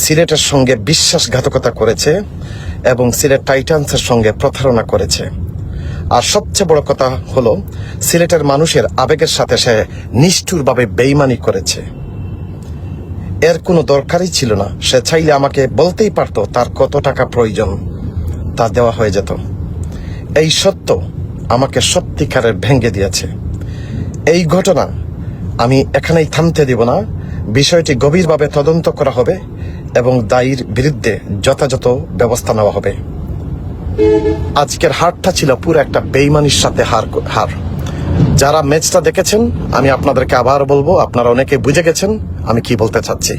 সিলেটের সঙ্গে বিশ্বাসঘাতকতা করেছে এবং সিলেট টাইটান্সের সঙ্গে প্রতারণা করেছে। আর সবচেয়ে বড় কথা হলো সিলেটের মানুষের আবেগের সাথে সে নিষ্ঠুরভাবে বেইমানি করেছে। এর কোনো দরকারই ছিল না। সে চাইলে আমাকে বলতেই পারতো তার কত টাকা প্রয়োজন, তা দেওয়া হয়ে যেত। এই সত্য আমাকে সত্যিকারের ভেঙে দিয়েছে। এই ঘটনা আমি এখানেই থামতে দিব না। বিষয়টি গভীরভাবে তদন্ত করা হবে এবং দায়ীর বিরুদ্ধে যথাযথ ব্যবস্থা নেওয়া হবে। আজকের হারটা ছিল পুরো একটা বেইমানির সাথে হার। যারা ম্যাচটা দেখেছেন, আমি আপনাদেরকে আবার বলবো, আপনারা অনেকে বুঝে গেছেন আমি কি বলতে চাচ্ছি।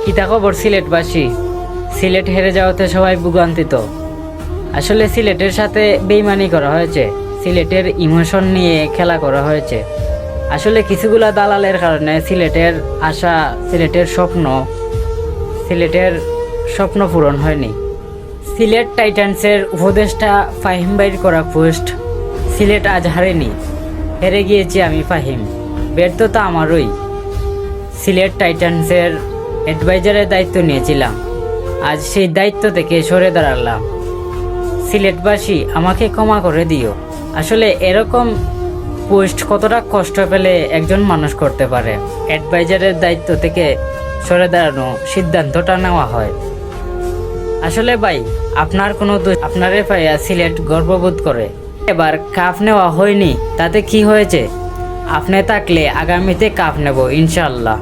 কিতা খবর সিলেটবাসী? সিলেট হেরে যাওয়াতে সবাই ভোগান্তিত। আসলে সিলেটের সাথে বেইমানি করা হয়েছে, সিলেটের ইমোশন নিয়ে খেলা করা হয়েছে। আসলে কিছুগুলা দালালের কারণে সিলেটের আশা, সিলেটের স্বপ্ন পূরণ হয়নি। সিলেট টাইটান্সের উপদেষ্টা ফাহিম ভাইয়ের করা পোস্ট, সিলেট আজ হারেনি, হেরে গিয়েছি আমি ফাহিম, ব্যর্থতা আমারই। সিলেট টাইটান্সের অ্যাডভাইজারের দায়িত্ব নিয়েছিলাম, আজ সেই দায়িত্ব থেকে সরে দাঁড়ালাম। সিলেটবাসী আমাকে ক্ষমা করে দিও। আসলে এরকম পোস্ট কতটা কষ্ট পেলে একজন মানুষ করতে পারে। অ্যাডভাইজারের দায়িত্ব থেকে সরে দাঁড়ানো সিদ্ধান্তটা নেওয়া হয়। আসলে ভাই, আপনার কোনো দোষ, আপনারে পাইয়া সিলেট গর্ববোধ করে। এবার কাপ নেওয়া হয়নি, তাতে কি হয়েছে? আপনি থাকলে আগামীতে কাপ নেব ইনশাআল্লাহ।